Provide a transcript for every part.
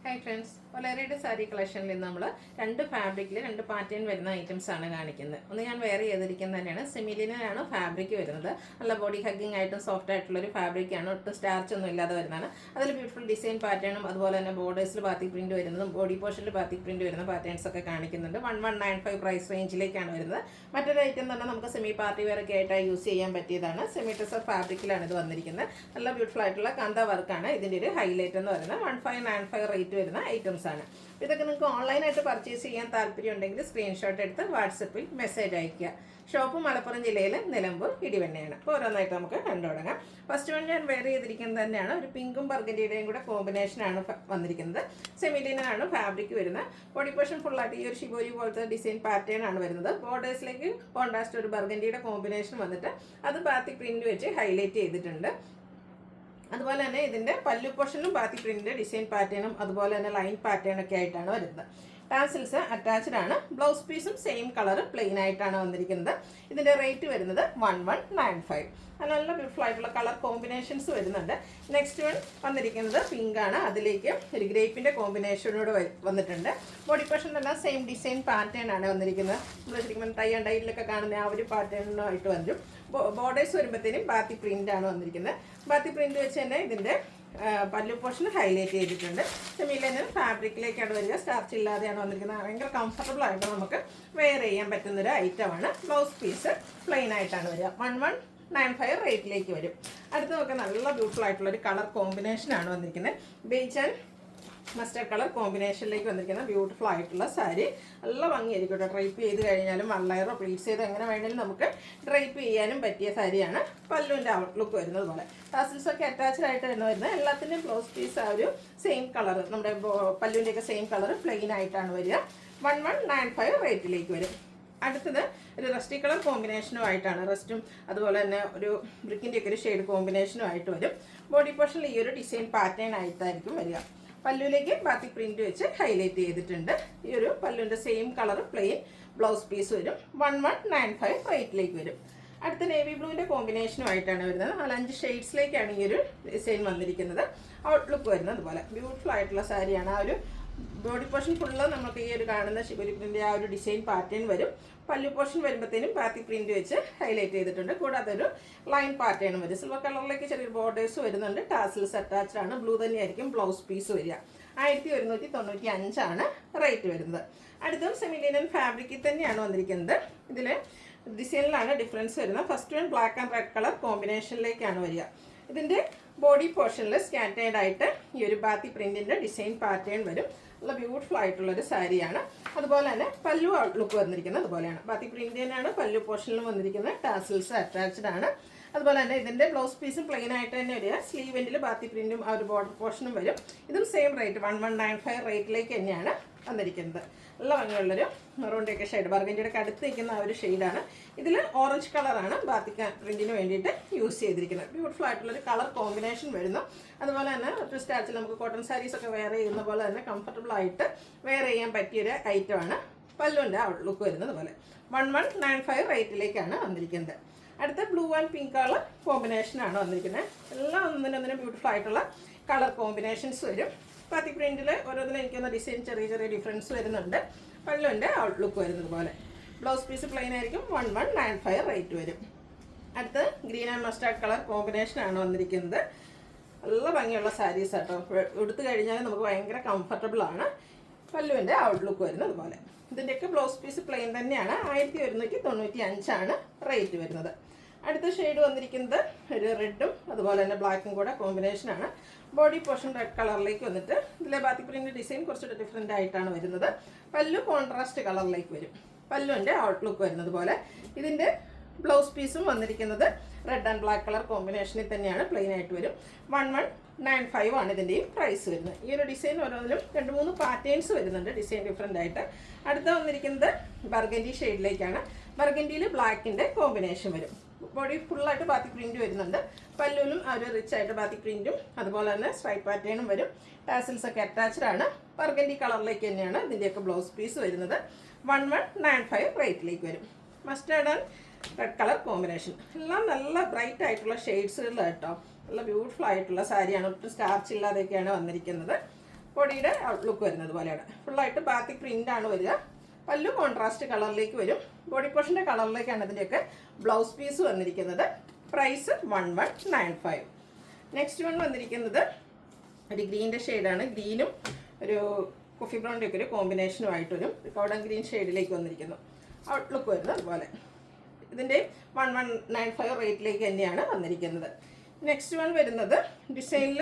Hi friends, ഒലേറിയുടെ sari കളക്ഷനിൽ നിന്ന് നമ്മൾ രണ്ട് ഫാബ്രിക്കിൽ രണ്ട് പാറ്റേൺ വരുന്ന ഐറ്റംസ് ആണ് കാണിക്കുന്നത്. ഒന്ന് ഞാൻ വെയർ ചെയ്തിരിക്കുന്നത് തന്നെയാണ്. സെമിലിനാണ് ഫാബ്രിക് വരുന്നത്. നല്ല ബോഡി ഹഗ്ഗിങ് ആയിട്ടും സോഫ്റ്റ് ആയിട്ടുള്ളൊരു ഫാബ്രിക്കാണ്. ഒട്ടും സ്റ്റാർച്ച് ഒന്നും ഇല്ലാതെ വരുന്നതാണ്. അതിൽ ബ്യൂട്ടിഫുൾ ഡിസൈൻ പാറ്റേണും അതുപോലെ തന്നെ ബോർഡേഴ്സിൽ ബാത്തിക് പ്രിന്റ് വരുന്നതും ബോഡി പോർഷനിൽ ബാത്തിക് പ്രിന്റ് വരുന്ന പാറ്റേൺസ് ഒക്കെ കാണിക്കുന്നുണ്ട്. 1195 പ്രൈസ് റേഞ്ചിലേക്കാണ് വരുന്നത്. മറ്റൊരു ഐറ്റം തന്നെ നമുക്ക് സെമി പാർട്ടി വെയർ ഒക്കെ ആയിട്ട് യൂസ് ചെയ്യാൻ പറ്റിയതാണ്. സെമി ടെസർ ഫാബ്രിക്കിലാണ് ഇത് വന്നിരിക്കുന്നത്. നല്ല ബ്യൂട്ടിഫുൾ ആയിട്ടുള്ള കാന്ത വർക്കാണ് ഇതിൻ്റെ ഒരു ഹൈലൈറ്റ് എന്ന് പറയുന്നത്. 1595 റേറ്റ് വരുന്ന ഐറ്റംസ് ആണ്. ഇതൊക്കെ നിങ്ങൾക്ക് ഓൺലൈനായിട്ട് പർച്ചേസ് ചെയ്യാൻ താല്പര്യം ഉണ്ടെങ്കിൽ സ്ക്രീൻഷോട്ട് എടുത്ത് വാട്സപ്പിൽ മെസ്സേജ് അയയ്ക്കുക. ഷോപ്പ് മലപ്പുറം ജില്ലയിൽ നിലമ്പൂർ ഇടിവണ്ണയാണ്. അപ്പോൾ ഓരോന്നായിട്ട് നമുക്ക് കണ്ടു തുടങ്ങാം. ഫസ്റ്റ് വൺ ഞാൻ വെയർ ചെയ്തിരിക്കുന്നത് തന്നെയാണ്. ഒരു പിങ്കും ബർഗൻഡിയുടെയും കൂടെ കോമ്പിനേഷനാണ് വന്നിരിക്കുന്നത്. സെമിലിനാണ് ഫാബ്രിക് വരുന്നത്. ബോഡി പോർഷൻ ഫുള്ളായിട്ട് ഈ ഒരു ഷിബോരി പോലത്തെ ഡിസൈൻ പാറ്റേൺ ആണ് വരുന്നത്. ബോർഡേഴ്സിലേക്ക് കോൺട്രാസ്റ്റ് ഒരു ബർഗൻഡിയുടെ കോമ്പിനേഷൻ വന്നിട്ട് അത് ബാത്തിക് പ്രിന്റ് വെച്ച് ഹൈലൈറ്റ് ചെയ്തിട്ടുണ്ട്. അതുപോലെ തന്നെ ഇതിൻ്റെ പല്ലു പോർഷനിലും ബാത്തിക് പ്രിന്റിൻ്റെ ഡിസൈൻ പാറ്റേണും അതുപോലെ തന്നെ ലൈൻ പാറ്റേണൊക്കെ ആയിട്ടാണ് വരുന്നത്. ടാസിൽസ് അറ്റാച്ച്ഡ് ആണ്. ബ്ലൗസ് പീസും സെയിം കളർ പ്ലെയിൻ ആയിട്ടാണ് വന്നിരിക്കുന്നത്. ഇതിൻ്റെ റേറ്റ് വരുന്നത് 1195. നല്ല ബ്യൂട്ടിഫുൾ ആയിട്ടുള്ള കളർ കോമ്പിനേഷൻസ് വരുന്നുണ്ട്. നെക്സ്റ്റ് വൺ വന്നിരിക്കുന്നത് പിങ്ക് ആണ്. അതിലേക്ക് ഒരു ഗ്രേപ്പിൻ്റെ കോമ്പിനേഷനോട് വന്നിട്ടുണ്ട്. ബോഡി പോർഷൻ എല്ലാം സെയിം ഡിസൈൻ പാറ്റേൺ ആണ് വന്നിരിക്കുന്നത്. നമ്മൾ ശരിക്കും ടൈ ആൻഡ് ഡൈയിലൊക്കെ കാണുന്ന ആ ഒരു പാറ്റേണായിട്ട് വരും. ബോർഡേഴ്സ് വരുമ്പോഴത്തേനും ബാത്തി പ്രിൻ്റ് ആണ് വന്നിരിക്കുന്നത്. ബാത്തി പ്രിൻ്റ് വെച്ച് തന്നെ ഇതിൻ്റെ പല്ലു പോർഷൻ ഹൈലൈറ്റ് ചെയ്തിട്ടുണ്ട്. സെമിലിനൻ ഫാബ്രിക്കിലേക്കാണ് വരിക. സ്റ്റാർച്ച് ഇല്ലാതെയാണ് വന്നിരിക്കുന്നത്. ഭയങ്കര കംഫർട്ടബിൾ ആയിട്ട് നമുക്ക് വെയർ ചെയ്യാൻ പറ്റുന്നൊരു ഐറ്റമാണ്. ബ്ലൗസ് പീസ് പ്ലെയിൻ ആയിട്ടാണ് വരിക. 1195 റേറ്റിലേക്ക് വരും. അടുത്ത് നമുക്ക് നല്ല ബ്യൂട്ടിഫുൾ ആയിട്ടുള്ളൊരു കളർ കോമ്പിനേഷനാണ് വന്നിരിക്കുന്നത്. ബേജ് ആൻഡ് മസ്റ്റർഡ് കളർ കോമ്പിനേഷനിലേക്ക് വന്നിരിക്കുന്ന ബ്യൂട്ടിഫുൾ ആയിട്ടുള്ള സാരി. നല്ല ഭംഗിയായിരിക്കും കേട്ടോ. ഡ്രൈപ്പ് ചെയ്ത് കഴിഞ്ഞാലും വള്ളയറോ പ്ലീറ്റ്സ് ചെയ്ത് എങ്ങനെ വേണമെങ്കിലും നമുക്ക് ഡ്രൈപ്പ് ചെയ്യാനും പറ്റിയ സാരിയാണ്. പല്ലുവിൻ്റെ ഔട്ട്ലുക്ക് വരുന്നത് പോലെ ടാസിൽസ് ഒക്കെ അറ്റാച്ച്ഡ് ആയിട്ട് വരുന്നത്. എല്ലാത്തിൻ്റെയും ബ്ലൗസ് പീസ് ആ ഒരു സെയിം കളർ, നമ്മുടെ പല്ലുവിൻ്റെയൊക്കെ സെയിം കളർ പ്ലെയിൻ ആയിട്ടാണ് വരിക. 1195 റേറ്റിലേക്ക് വരും. അടുത്തത് ഒരു റസ്റ്റി കളർ കോമ്പിനേഷനുമായിട്ടാണ്. റസ്റ്റും അതുപോലെ തന്നെ ഒരു ബ്രിക്കിൻ്റെയൊക്കെ ഒരു ഷെയ്ഡ് കോമ്പിനേഷനുമായിട്ട് വരും. ബോഡി പോർഷനിൽ ഈ ഒരു ഡിസൈൻ പാറ്റേൺ ആയിട്ടായിരിക്കും വരിക. പല്ലുവിലേക്ക് ബാത്തിക് പ്രിന്റ് വെച്ച് ഹൈലൈറ്റ് ചെയ്തിട്ടുണ്ട്. ഈ ഒരു പല്ലുവിൻ്റെ same colour plain blouse piece വരും. 1195 റേറ്റിലേക്ക് വരും. അടുത്ത നേവി ബ്ലൂവിൻ്റെ കോമ്പിനേഷനുമായിട്ടാണ് വരുന്നത്. 4-5 ഷെയ്ഡ്സിലേക്കാണ് ഈ ഒരു ഡിസൈൻ വന്നിരിക്കുന്നത്. ഔട്ട്ലുക്ക് വരുന്നത് അതുപോലെ ബ്യൂട്ടിഫുൾ ആയിട്ടുള്ള സാരിയാണ്. ആ ഒരു ബോഡി പോർഷൻ ഫുള്ള് നമുക്ക് ഈ ഒരു കാണുന്ന ശിവരി പ്രിൻ്റ് ആ ഒരു ഡിസൈൻ പാറ്റേൺ വരും. പല്ലു പോർഷൻ വരുമ്പോഴത്തേനും ബാത്തിക് പ്രിന്റ് വെച്ച് ഹൈലൈറ്റ് ചെയ്തിട്ടുണ്ട്. കൂടാതെ ഒരു ലൈൻ പാറ്റേണും വരും. സിൽവർ കളറിലേക്ക് ചെറിയൊരു ബോർഡേഴ്സ് വരുന്നുണ്ട്. ടാസിൽസ് അറ്റാച്ച്ഡ് ആണ്. ബ്ലൂ തന്നെയായിരിക്കും ബ്ലൗസ് പീസ് വരിക. 1195 ആണ് റേറ്റ് വരുന്നത്. അടുത്തും സെമിലിനൻ ഫാബ്രിക്കിൽ തന്നെയാണ് വന്നിരിക്കുന്നത്. ഇതിൽ ഡിസൈനിലാണ് ഡിഫറൻസ് വരുന്നത്. First one black and red colour കോമ്പിനേഷനിലേക്കാണ് വരിക. ഇതിൻ്റെ ബോഡി പോർഷനിൽ സ്കാറ്റേർഡ് ആയിട്ട് ഈ ഒരു ബാത്തി പ്രിന്റിൻ്റെ ഡിസൈൻ പാറ്റേൺ വരും. നല്ല ബ്യൂട്ടിഫുൾ ആയിട്ടുള്ളൊരു സാരിയാണ്. അതുപോലെ തന്നെ പല്ലു ഔട്ട്ലുക്ക് വന്നിരിക്കുന്നത് അതുപോലെയാണ്. ബാത്തി പ്രിന്റിനാണ് പല്ലു പോർഷനിലും വന്നിരിക്കുന്നത്. ടാസിൽസ് അറ്റാച്ച്ഡ് ആണ്. അതുപോലെ തന്നെ ഇതിൻ്റെ ബ്ലൗസ് പീസും പ്ലെയിൻ ആയിട്ട് തന്നെ വരിക. സ്ലീവ് എൻഡിൽ ബാത്തി പ്രിന്റും ആ ഒരു ബോർഡർ പോർഷനും വരും. ഇതും സെയിം റേറ്റ് 1195 റേറ്റിലേക്ക് തന്നെയാണ് വന്നിരിക്കുന്നത്. നല്ല ഭംഗിയുള്ളൊരു മെറൂണിൻ്റെയൊക്കെ ഷെയ്ഡ്, ബർഗൻഡിയുടെ അടുത്ത് നിൽക്കുന്ന ആ ഒരു ഷെയ്ഡാണ്. ഇതിൽ ഓറഞ്ച് കളറാണ് ബാത്തിക് പ്രിന്റിന് വേണ്ടിയിട്ട് യൂസ് ചെയ്തിരിക്കുന്നത്. ബ്യൂട്ടിഫുൾ ആയിട്ടുള്ളൊരു കളർ കോമ്പിനേഷൻ വരുന്നു. അതുപോലെ തന്നെ ഒരു സ്റ്റാച്ചിൽ നമുക്ക് കോട്ടൺ സാരീസ് ഒക്കെ വെയർ ചെയ്യുന്ന പോലെ തന്നെ കംഫർട്ടബിൾ ആയിട്ട് വെയർ ചെയ്യാൻ പറ്റിയൊരു ഐറ്റമാണ്. പല്ലുവിൻ്റെ ഔട്ട്ലുക്ക് വരുന്നത് പോലെ 1195 റേറ്റിലേക്കാണ് വന്നിരിക്കുന്നത്. അടുത്ത ബ്ലൂ ആൻഡ് പിങ്ക് കളർ കോമ്പിനേഷനാണ് വന്നിരിക്കുന്നത്. എല്ലാം ഒന്നിനൊന്നിനും ബ്യൂട്ടിഫുൾ ആയിട്ടുള്ള കളർ കോമ്പിനേഷൻസ് വരും. ബാത്തിക് പ്രിന്റിൽ ഓരോന്നിനും എനിക്കൊന്ന് ഡിസൈൻ ചെറിയ ചെറിയ ഡിഫറൻസ് വരുന്നുണ്ട്. പല്ലുവിൻ്റെ ഔട്ട്ലുക്ക് വരുന്നത് പോലെ ബ്ലൗസ് പീസ് പ്ലെയിൻ ആയിരിക്കും. 1195 റേറ്റ് വരും. അടുത്ത് ഗ്രീൻ ആൻഡ് മസ്റ്റാർഡ് കളർ കോമ്പിനേഷനാണ് വന്നിരിക്കുന്നത്. നല്ല ഭംഗിയുള്ള സാരീസ് ആട്ടോ. എടുത്തു കഴിഞ്ഞാൽ നമുക്ക് ഭയങ്കര കംഫർട്ടബിൾ ആണ്. പല്ലുവിൻ്റെ ഔട്ട്ലുക്ക് വരുന്നത് പോലെ ഇതിൻ്റെയൊക്കെ ബ്ലൗസ് പീസ് പ്ലെയിൻ തന്നെയാണ്. 1195 ആണ് റേറ്റ് വരുന്നത്. അടുത്ത ഷെയ്ഡ് വന്നിരിക്കുന്നത് ഒരു റെഡും അതുപോലെ തന്നെ ബ്ലാക്കും കൂടെ കോമ്പിനേഷനാണ്. ബോഡി പോർഷൻ റെഡ് കളറിലേക്ക് വന്നിട്ട് ഇതിലെ ബാത്തിക് പ്രിന്റ് ഡിസൈൻ കുറച്ചുകൂടെ ഡിഫറെൻ്റ് ആയിട്ടാണ് വരുന്നത്. പല്ലു കോൺട്രാസ്റ്റ് കളറിലേക്ക് വരും. പല്ലുവിൻ്റെ ഔട്ട്ലുക്ക് വരുന്നത് പോലെ ഇതിൻ്റെ ബ്ലൗസ് പീസും വന്നിരിക്കുന്നത് റെഡ് ആൻഡ് ബ്ലാക്ക് കളർ കോമ്പിനേഷനിൽ തന്നെയാണ്. പ്ലെയിൻ ആയിട്ട് വരും. 1195 ആണ് ഇതിൻ്റെയും പ്രൈസ് വരുന്നത്. ഈ ഒരു ഡിസൈൻ ഓരോന്നിലും 2-3 പാറ്റേൺസ് വരുന്നുണ്ട് ഡിസൈൻ ഡിഫറെൻ്റ് ആയിട്ട്. അടുത്ത വന്നിരിക്കുന്നത് ബർഗൻഡി ഷെയ്ഡിലേക്കാണ്. ബർഗൻഡിയിൽ ബ്ലാക്കിൻ്റെ കോമ്പിനേഷൻ വരും. ബോഡി ഫുള്ളായിട്ട് ബാത്തിക് പ്രിന്റ് വരുന്നുണ്ട്. പല്ലുവിലും ആ ഒരു റിച്ച് ആയിട്ട് ബാത്തിക് പ്രിന്റും അതുപോലെ തന്നെ സ്ട്രൈപ്പ് പാറ്റേണും വരും. ടാസിൽസ് ഒക്കെ അറ്റാച്ച്ഡ് ആണ്. ബർഗൻഡി കളറിലേക്ക് തന്നെയാണ് ഇതിൻ്റെയൊക്കെ ബ്ലൗസ് പീസ് വരുന്നത്. 1195 റേറ്റിലേക്ക് വരും. Mustard and red colour combination എല്ലാം നല്ല ബ്രൈറ്റ് ആയിട്ടുള്ള ഷെയ്ഡ്സുകൾ കേട്ടോ. നല്ല ബ്യൂട്ടിഫുൾ ആയിട്ടുള്ള സാരിയാണ്. ഒട്ടും സ്റ്റാർച്ച് ഇല്ലാതെയൊക്കെയാണ് വന്നിരിക്കുന്നത്. ബോഡിയുടെ ഔട്ട്ലുക്ക് വരുന്നത് പോലെയാണ്. ഫുള്ളായിട്ട് ബാത്തിക് പ്രിൻ്റാണ് വരിക. പല്ലു കോൺട്രാസ്റ്റ് കളറിലേക്ക് വരും. ബോഡി പോർഷൻ്റെ കളറിലേക്കാണ് ഇതിൻ്റെയൊക്കെ ബ്ലൗസ് പീസ് വന്നിരിക്കുന്നത്. പ്രൈസ് 1195. നെക്സ്റ്റ് വൺ വന്നിരിക്കുന്നത് ഒരു ഗ്രീൻ്റെ ഷെയ്ഡാണ്. ഗ്രീനും ഒരു കോഫി ബ്രൗണിൻ്റെ ഒക്കെ ഒരു കോമ്പിനേഷനുമായിട്ട് വരും. കൗഡൻ ഗ്രീൻ ഷെയ്ഡിലേക്ക് വന്നിരിക്കുന്നു. ഔട്ട്ലുക്ക് വരുന്നത് അതുപോലെ. ഇതിൻ്റെ 1195 റേറ്റിലേക്ക് തന്നെയാണ് വന്നിരിക്കുന്നത്. നെക്സ്റ്റ് വൺ വരുന്നത് ഡിസൈനിൽ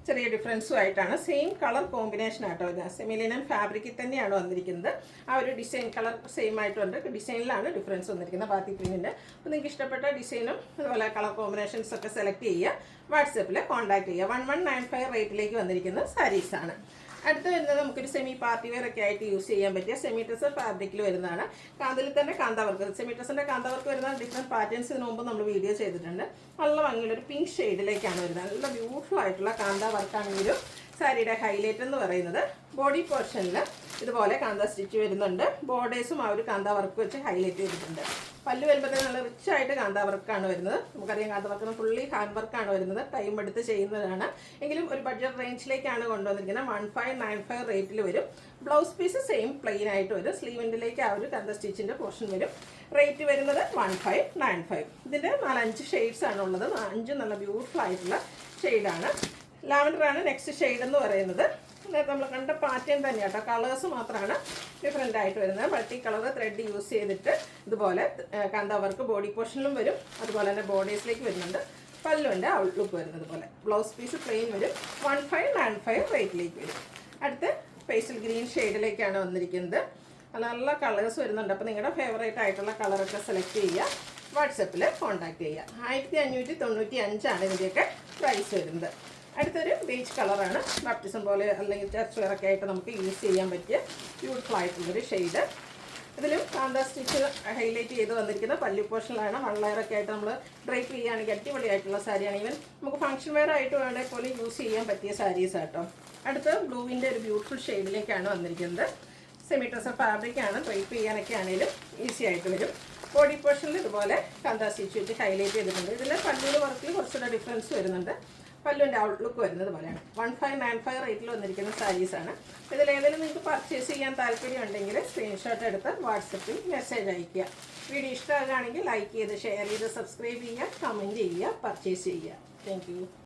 ചെറിയ ഡിഫറൻസും ആയിട്ടാണ്. സെയിം കളർ കോമ്പിനേഷൻ ആട്ടോ വരുന്നത്. സെമിലിനൻ ഫാബ്രിക്കിൽ തന്നെയാണ് വന്നിരിക്കുന്നത്. ആ ഒരു ഡിസൈൻ കളർ സെയിം ആയിട്ടുണ്ട്. ഡിസൈനിലാണ് ഡിഫറൻസ് വന്നിരിക്കുന്നത് ബാത്തി പ്രിൻറ്റിൻ്റെ. അപ്പോൾ നിങ്ങൾക്ക് ഇഷ്ടപ്പെട്ട ഡിസൈനും അതുപോലെ കളർ കോമ്പിനേഷൻസ് ഒക്കെ സെലക്ട് ചെയ്യുക. വാട്സപ്പിൽ കോൺടാക്ട് ചെയ്യുക. 1195 റേറ്റിലേക്ക് വന്നിരിക്കുന്ന സാരീസാണ്. അടുത്ത് വരുന്നത് നമുക്കൊരു സെമി പാർട്ടി വെയർ ഒക്കെ ആയിട്ട് യൂസ് ചെയ്യാൻ പറ്റിയ സെമി ടെസർ ഫാബ്രിക്കിൽ വരുന്നതാണ്. അതിൽ തന്നെ കാന്താവർക്ക്, സെമി ടെസറിൻ്റെ കാന്താവർക്ക് വരുന്ന ഡിഫറെൻറ്റ് പാറ്റേൺസ് ഇതിന് മുമ്പ് നമ്മൾ വീഡിയോ ചെയ്തിട്ടുണ്ട്. നല്ല ഭംഗിയുള്ള ഒരു പിങ്ക് ഷെയ്ഡിലേക്കാണ് വരുന്നത്. നല്ല ബ്യൂട്ടിഫുൾ ആയിട്ടുള്ള കാന്താവർക്കാണ് ഈ ഒരു സാരിയുടെ ഹൈലൈറ്റ് എന്ന് പറയുന്നത്. ബോഡി പോർഷനിൽ ഇതുപോലെ കാന്താ സ്റ്റിച്ച് വരുന്നുണ്ട്. ബോർഡേഴ്സും ആ ഒരു കാന്താ വർക്ക് വെച്ച് ഹൈലൈറ്റ് ചെയ്തിട്ടുണ്ട്. പല്ല് വരുമ്പോഴത്തേക്ക് നല്ല റിച്ച് ആയിട്ട് കാന്താ വർക്കാണ് വരുന്നത്. നമുക്കറിയാം കാന്താ വർക്കിന് ഫുള്ളി ഹാൻഡ് വർക്കാണ് വരുന്നത്. ടൈം എടുത്ത് ചെയ്യുന്നതാണ്. എങ്കിലും ഒരു ബഡ്ജറ്റ് റേഞ്ചിലേക്കാണ് കൊണ്ടുവന്നിരിക്കുന്നത്. 1595 റേറ്റിൽ വരും. ബ്ലൗസ് പീസ് സെയിം പ്ലെയിൻ ആയിട്ട് വരും. സ്ലീവിൻ്റിലേക്ക് ആ ഒരു കാന്താ സ്റ്റിച്ചിൻ്റെ പോർഷൻ വരും. റേറ്റ് വരുന്നത് 1595. ഇതിൻ്റെ 4-5 ഷെയ്ഡ്സ് ആണുള്ളത്. 5 നല്ല ബ്യൂട്ടിഫുൾ ആയിട്ടുള്ള ഷെയ്ഡാണ്. ലാവൻഡറാണ് നെക്സ്റ്റ് ഷെയ്ഡ് എന്ന് പറയുന്നത്. നേരത്തെ നമ്മൾ കണ്ട പാറ്റേൺ തന്നെ കേട്ടോ. കളേഴ്സ് മാത്രമാണ് ഡിഫറെൻ്റ് ആയിട്ട് വരുന്നത്. മൾട്ടി കളർ ത്രെഡ് യൂസ് ചെയ്തിട്ട് ഇതുപോലെ കാന്താ വർക്ക് ബോഡി പോർഷനിലും വരും. അതുപോലെ തന്നെ ബോഡീസിലേക്ക് വരുന്നുണ്ട്. പല്ലുവിൻ്റെ ഔട്ട്ലുക്ക് വരുന്നത് പോലെ. ബ്ലൗസ് പീസ് പ്ലെയിൻ വരും. 1595 റേറ്റിലേക്ക് വരും. അടുത്ത് പേസ്റ്റൽ ഗ്രീൻ ഷെയ്ഡിലേക്കാണ് വന്നിരിക്കുന്നത്. നല്ല കളേഴ്സ് വരുന്നുണ്ട്. അപ്പോൾ നിങ്ങളുടെ ഫേവറേറ്റ് ആയിട്ടുള്ള കളറൊക്കെ സെലക്ട് ചെയ്യുക. വാട്സപ്പിൽ കോൺടാക്ട് ചെയ്യുക. 1595 ഇതിൻ്റെയൊക്കെ പ്രൈസ് വരുന്നത്. അടുത്തൊരു ബേജ് കളറാണ്. ബാപ്റ്റിസം പോലെ അല്ലെങ്കിൽ ചർച്ച് വെയറൊക്കെ ആയിട്ട് നമുക്ക് യൂസ് ചെയ്യാൻ പറ്റിയ ബ്യൂട്ടിഫുൾ ആയിട്ടുള്ളൊരു ഷെയ്ഡ്. ഇതിലും കാന്താ സ്റ്റിച്ച് ഹൈലൈറ്റ് ചെയ്ത് വന്നിരിക്കുന്ന പല്ലു പോർഷനിലാണ്. 1 ലെയറൊക്കെ ആയിട്ട് നമ്മൾ ഡ്രൈപ്പ് ചെയ്യുകയാണെങ്കിൽ അടിപൊളിയായിട്ടുള്ള സാരിയാണ്. ഈവൻ നമുക്ക് ഫംഗ്ഷൻ വെയർ ആയിട്ട് വേണമെങ്കിൽ പോലും യൂസ് ചെയ്യാൻ പറ്റിയ സാരീസ് ആട്ടോ. അടുത്ത് ബ്ലൂവിൻ്റെ ഒരു ബ്യൂട്ടിഫുൾ ഷെയ്ഡിലേക്കാണ് വന്നിരിക്കുന്നത്. സെമി ടെസർ ഫാബ്രിക്കാണ്. ഡ്രൈപ്പ് ചെയ്യാനൊക്കെ ആണെങ്കിലും ഈസി ആയിട്ട് വരും. ബോഡി പോർഷനിൽ ഇതുപോലെ കാന്താ സ്റ്റിച്ച് വെച്ച് ഹൈലൈറ്റ് ചെയ്തിട്ടുണ്ട്. ഇതിൽ പല്ലുവിൻ്റെ വർക്കിൽ കുറച്ചുകൂടെ ഡിഫറൻസ് വരുന്നുണ്ട്. പല്ലുവിൻ്റെ ഔട്ട്ലുക്ക് വരുന്നത് പോലെയാണ്. 1595 റേറ്റിൽ വന്നിരിക്കുന്ന സാരീസാണ്. ഇതിലേതെങ്കിലും നിങ്ങൾക്ക് പർച്ചേസ് ചെയ്യാൻ താല്പര്യം ഉണ്ടെങ്കിൽ സ്ക്രീൻഷോട്ട് എടുത്ത് വാട്സപ്പിൽ മെസ്സേജ് അയയ്ക്കുക. വീഡിയോ ഇഷ്ടമാകുകയാണെങ്കിൽ ലൈക്ക് ചെയ്ത് ഷെയർ ചെയ്ത് സബ്സ്ക്രൈബ് ചെയ്യുക, കമൻറ്റ് ചെയ്യുക, പർച്ചേസ് ചെയ്യുക. Thank you.